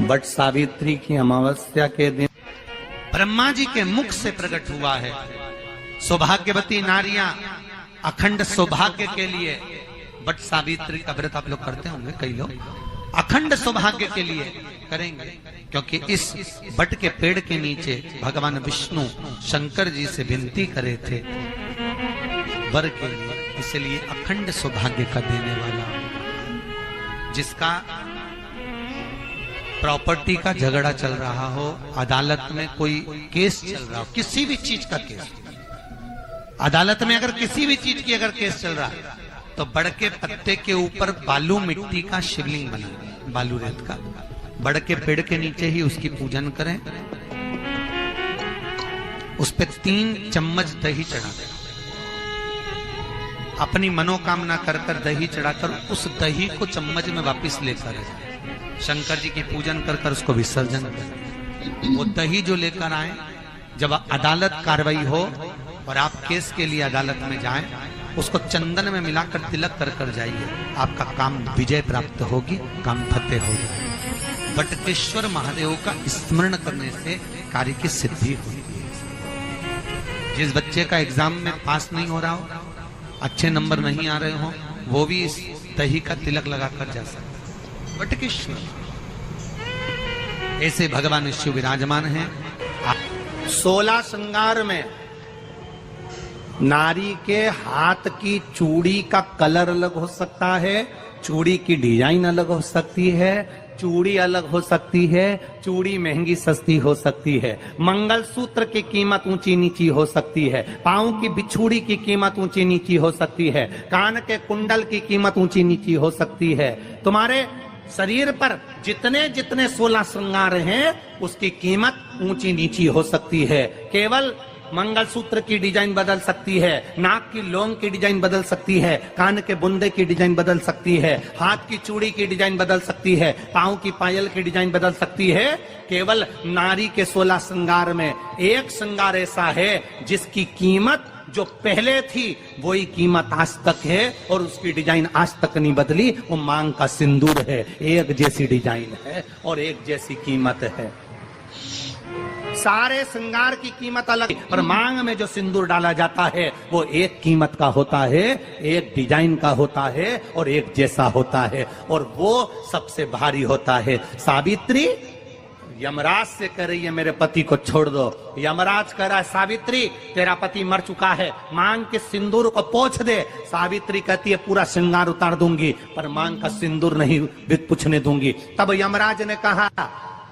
But Savitri की अमावस्या के दिन ब्रह्मा जी के मुख से प्रकट हुआ है। सौभाग्यवती नारियां अखंड सौभाग्य के लिए बट सावित्री का व्रत आप लोग करते होंगे, कई लोग अखंड सौभाग्य के लिए करेंगे, क्योंकि इस बट के पेड़ के नीचे भगवान विष्णु शंकर जी से विनती करे थे वर के लिए, इसलिए अखंड सौभाग्य का देने वाला, जिसका प्रॉपर्टी का झगड़ा चल रहा हो, अदालत में कोई केस चल रहा हो, किसी भी चीज का केस, अदालत में अगर किसी भी चीज की अगर केस चल रहा है तो बड़ के पत्ते के ऊपर बालू मिट्टी का शिवलिंग बना, बालू रेत का, बड़ के पेड़ के नीचे ही उसकी पूजन करें, उस पे 3 चम्मच दही चढ़ा दें, अपनी मनोकामना कर कर दही चढ़ाकर उस दही को चम्मच में वापस लेकर शंकर जी की पूजन कर कर उसको विसर्जन करें। वो दही जो लेकर आए, जब अदालत कार्रवाई हो और आप केस के लिए अदालत में जाएं, उसको चंदन में मिलाकर तिलक कर कर जाइए, आपका काम विजय प्राप्त होगी, काम फतेह हो जाएगा। बटकेश्वर महादेव का स्मरण करने से कार्य की सिद्धि होती है। जिस बच्चे का एग्जाम में पास नहीं हो रहा हो, अच्छे नंबर नहीं आ रहे हो, वो भी इस दही का तिलक लगाकर जा सकता। बटकेश्वर ऐसे भगवान शिव विराजमान हैं। 16 श्रृंगार में नारी के हाथ की चूड़ी का कलर अलग हो सकता है, चूड़ी की डिजाइन अलग हो सकती है, चूड़ी अलग हो सकती है, चूड़ी महंगी सस्ती हो सकती है, मंगलसूत्र की कीमत ऊंची नीची हो सकती है, पांव की बिछुड़ी की कीमत ऊंची नीची हो सकती है, कान के कुंडल की कीमत ऊंची नीची हो सकती है। तुम्हारे शरीर पर जितने जितने 16 श्रृंगार हैं उसकी कीमत ऊंची नीची हो सकती है। केवल मंगलसूत्र की डिजाइन बदल सकती है, नाक की लौंग की डिजाइन बदल सकती है, कान के बुंदे की डिजाइन बदल सकती है, हाथ की चूड़ी की डिजाइन बदल सकती है, पांव की पायल की डिजाइन बदल सकती है। केवल नारी के 16 श्रृंगार में एक श्रृंगार ऐसा है जिसकी कीमत जो पहले थी वही कीमत आज तक है और उसकी डिजाइन आज तक नहीं बदली। वो मांग का सिंदूर है, एक जैसी डिजाइन है और एक जैसी कीमत है। सारे श्रृंगार की कीमत अलग, पर मांग में जो सिंदूर डाला जाता है वो एक कीमत का होता है, एक डिजाइन का होता है और एक जैसा होता है, और वो सबसे भारी होता है। सावित्री यमराज से कह रही है मेरे पति को छोड़ दो। यमराज कह रहा है सावित्री तेरा पति मर चुका है, मांग के सिंदूर को पोंछ दे। सावित्री कहती है पूरा श्रृंगार उतार दूंगी पर मांग का सिंदूर नहीं पूछने दूंगी। तब यमराज ने कहा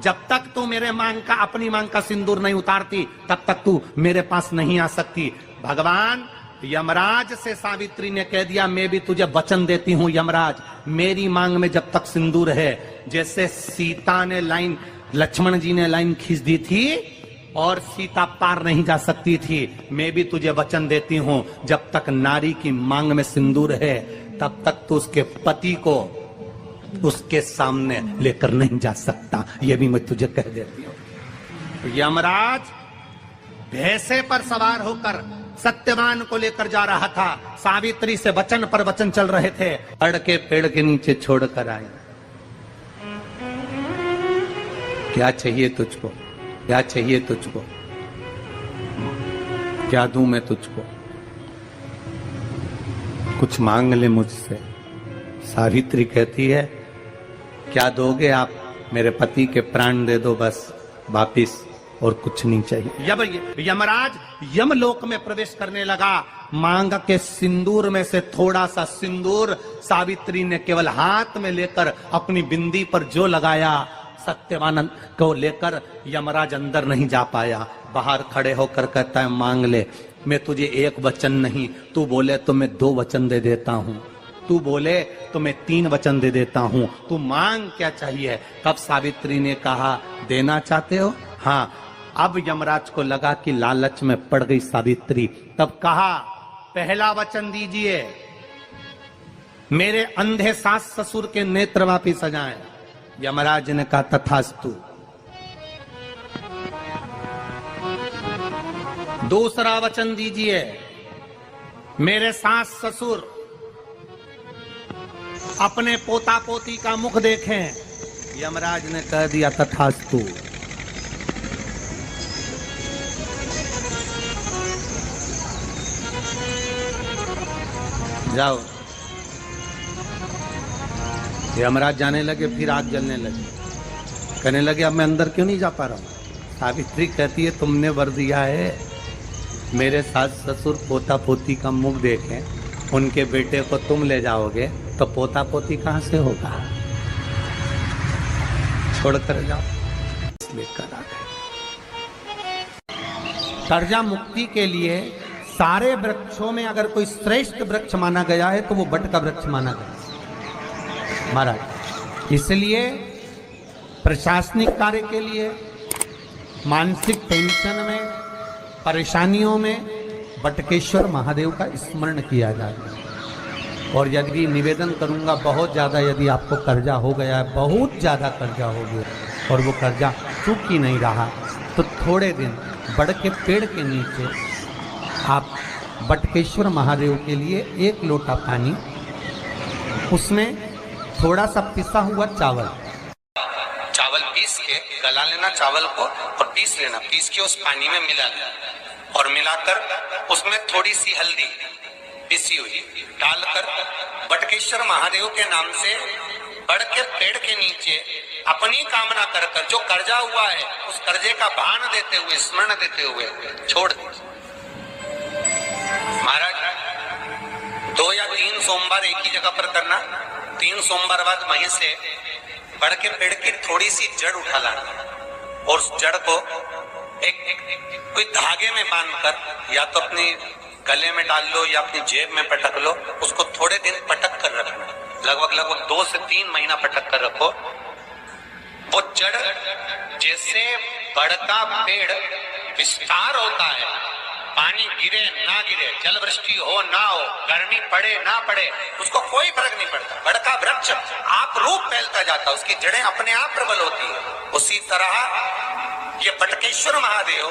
जब तक तू मेरे मांग का अपनी मांग का सिंदूर नहीं उतारती तब तक तू मेरे पास नहीं आ सकती। भगवान यमराज से सावित्री ने कह दिया मैं भी तुझे वचन देती हूँ यमराज, मेरी मांग में जब तक सिंदूर है, जैसे सीता ने लाइन, लक्ष्मण जी ने लाइन खींच दी थी और सीता पार नहीं जा सकती थी, मैं भी तुझे वचन देती हूँ जब तक नारी की मांग में सिंदूर है तब तक तू उसके पति को उसके सामने लेकर नहीं जा सकता, ये भी मैं तुझे कह देती हूँ। यमराज भैंसे पर सवार होकर सत्यवान को लेकर जा रहा था, सावित्री से वचन पर वचन चल रहे थे, बड़ के पेड़ के नीचे छोड़कर आए। क्या चाहिए तुझको, क्या चाहिए तुझको, क्या दूं मैं तुझको, कुछ मांग ले मुझसे। सावित्री कहती है क्या दोगे आप, मेरे पति के प्राण दे दो बस वापिस, और कुछ नहीं चाहिए। यमराज यमलोक में प्रवेश करने लगा, मांग के सिंदूर में से थोड़ा सा सिंदूर सावित्री ने केवल हाथ में लेकर अपनी बिंदी पर जो लगाया, सत्यवान को लेकर यमराज अंदर नहीं जा पाया। बाहर खड़े होकर कहता है मांग ले, मैं तुझे एक वचन नहीं, तू बोले तो मैं 2 वचन दे देता हूँ, तू बोले तो मैं 3 वचन दे देता हूँ, तू मांग क्या चाहिए। तब सावित्री ने कहा देना चाहते हो, हाँ। अब यमराज को लगा कि लालच में पड़ गई सावित्री, तब कहा पहला वचन दीजिए, मेरे अंधे सास ससुर के नेत्र वापिस आ जाएं। यमराज ने कहा तथास्तु। दूसरा वचन दीजिए, मेरे सास ससुर अपने पोता पोती का मुख देखें। यमराज ने कह दिया तथास्तु। जाओ। यमराज जाने लगे, फिर आग जलने लगी। कहने लगे अब मैं अंदर क्यों नहीं जा पा रहा हूं। सावित्री कहती है तुमने वर दिया है, मेरे सास ससुर पोता पोती का मुख देखें, उनके बेटे को तुम ले जाओगे तो पोता पोती कहां से होगा, छोड़कर जाओ। लेकर आ गए। कर्जा मुक्ति के लिए सारे वृक्षों में अगर कोई श्रेष्ठ वृक्ष माना गया है तो वो बट का वृक्ष माना गया महाराज। इसलिए प्रशासनिक कार्य के लिए, मानसिक टेंशन में, परेशानियों में बटकेश्वर महादेव का स्मरण किया जाता है। और यदि निवेदन करूंगा, बहुत ज़्यादा यदि आपको कर्जा हो गया है, बहुत ज़्यादा कर्जा हो गया और वो कर्जा चूक ही नहीं रहा, तो थोड़े दिन बड़ के पेड़ के नीचे आप बटकेश्वर महादेव के लिए 1 लोटा पानी, उसमें थोड़ा सा पिसा हुआ चावल पीस के गला लेना चावल को और पीस लेना, पीस के उस पानी में मिला लेना और मिलाकर उसमें थोड़ी सी हल्दी पिसी हुई डालकर बटकेश्वर महादेव के नाम से बड़ के पेड़ के नीचे अपनी कामना कर कर जो कर्जा हुआ है उस कर्जे का भान देते हुए, स्मरण देते हुए छोड़ दीजिए। महाराज 2 या 3 सोमवार एक ही जगह पर करना। 3 सोमवार बाद वहीं से बड़ के पेड़ की थोड़ी सी जड़ उठा लाना और उस जड़ को एक कोई धागे में बांधकर या तो अपने गले में डाल लो या अपनी जेब में पटक लो, उसको थोड़े दिन पटक कर रखना, लगभग 2 से 3 महीना पटक कर रखो। वो जड़ जैसे बड़ का पेड़ विस्तार होता है, पानी गिरे ना गिरे, जल वृष्टि हो ना हो, गर्मी पड़े ना पड़े, उसको कोई फर्क नहीं पड़ता। बड़ का वृक्ष आप रूप फैलता जाता, उसकी जड़ें अपने आप प्रबल होती है। उसी तरह ये बटकेश्वर महादेव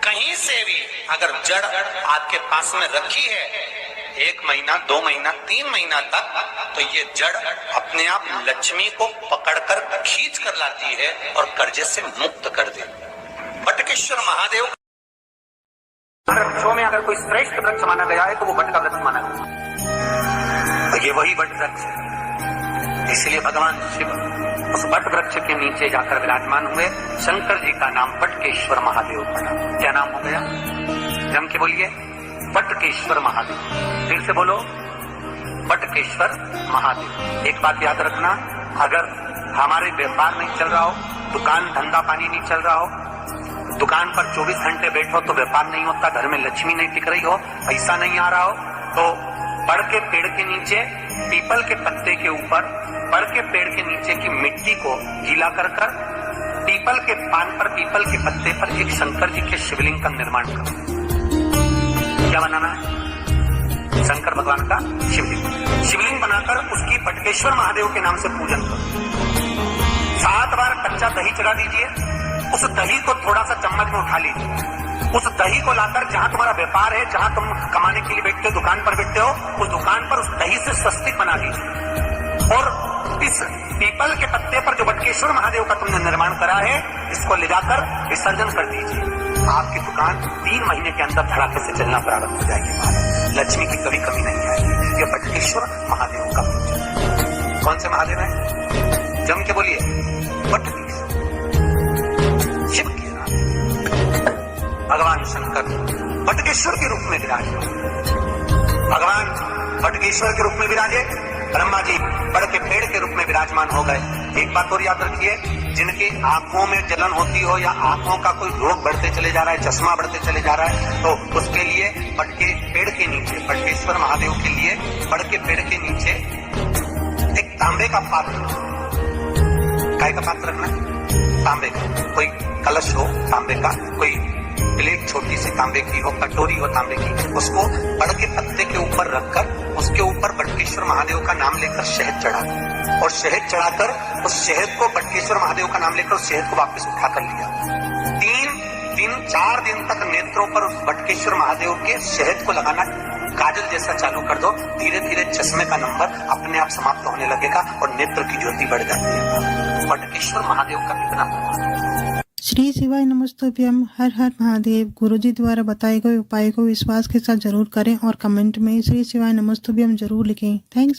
कहीं से भी अगर जड़ आपके पास में रखी है 1 महीना, 2 महीना, 3 महीना तक, तो ये जड़ अपने आप लक्ष्मी को पकड़कर खींच कर लाती है और कर्जे से मुक्त कर देती। बटकेश्वर महादेव वृक्षों में अगर कोई श्रेष्ठ वृक्ष माना गया है तो वो बट का वृक्ष माना गया, तो ये वही बट वृक्ष है। इसलिए भगवान शिव उस बट वृक्ष के नीचे जाकर विराजमान हुए। शंकर जी का नाम बटकेश्वर महादेव पड़ा। क्या नाम हो गया? जम के बोलिए, बटकेश्वर महादेव। फिर से बोलो, बटकेश्वर महादेव। एक बात याद रखना, अगर हमारे व्यापार नहीं चल रहा हो, दुकान धंधा पानी नहीं चल रहा हो, दुकान पर 24 घंटे बैठो तो व्यापार नहीं होता, घर में लक्ष्मी नहीं टिक रही हो, पैसा नहीं आ रहा हो, तो बड़ के पेड़ के नीचे, पीपल के पत्ते के ऊपर, बड़ के पेड़ के नीचे की मिट्टी को गीला कर कर पीपल के पान पर, पीपल के पत्ते पर एक शंकर जी के शिवलिंग का निर्माण करो। क्या बनाना है? शंकर भगवान का शिवलिंग। शिवलिंग बनाकर उसकी बटकेश्वर महादेव के नाम से पूजन करो। 7 बार कच्चा दही चढ़ा दीजिए। उस दही को थोड़ा सा चम्मच में उठा लीजिए। उस दही को लाकर जहां तुम्हारा व्यापार है, जहां तुम कमाने के लिए बैठते हो, दुकान पर बैठते हो, उस दुकान पर उस दही से स्वस्तिक बना दीजिए और इस पीपल के पत्ते पर जो बटकेश्वर महादेव का तुमने निर्माण करा है, इसको ले जाकर विसर्जन कर दीजिए। आपकी दुकान 3 महीने के अंदर धड़ाके से चलना प्रारंभ हो जाएगी। लक्ष्मी की कभी कमी नहीं आएगी। ये बटकेश्वर महादेव का पूजन। कौन से महादेव है? जम के बोलिए, बटकेश्वर शिव के नाम। भगवान शंकर बटकेश्वर के रूप में विराजे। भगवान बटकेश्वर के रूप में विराजे, ब्रह्मा जी बड़ के पेड़ के रूप में विराजमान हो गए। एक बात और याद रखिए, जिनकी आंखों में जलन होती हो या आंखों का कोई रोग बढ़ते चले जा रहा है, चश्मा बढ़ते चले जा रहा है, तो उसके लिए बड़ के पेड़ के नीचे, बटकेश्वर महादेव के लिए बड़ के पेड़ के नीचे एक तांबे का पात्र, काय का पात्र रखना, तांबे का, कोई कलश हो तांबे का, कोई प्लेट छोटी सी तांबे की हो, कटोरी हो तांबे की, उसको बड़ के पत्ते के ऊपर रखकर उसके ऊपर बटकेश्वर महादेव का नाम लेकर शहद चढ़ा और शहद चढ़ाकर उस शहद को, बटकेश्वर महादेव का नाम लेकर उस शहद को वापस उठा कर लिया। 4 दिन तक नेत्रों पर उस बटकेश्वर महादेव के शहद को लगाना काजल जैसा चालू कर दो, धीरे धीरे चश्मे का नंबर अपने आप समाप्त होने लगेगा और नेत्र की ज्योति बढ़ जाती है। बटकेश्वर महादेव का कितना। श्री शिवाय नमस्तुभ्यम। हर हर महादेव। गुरुजी द्वारा बताए गए उपाय को विश्वास के साथ जरूर करें और कमेंट में श्री शिवाय नमस्तुभ्यम जरूर लिखें। थैंक्स।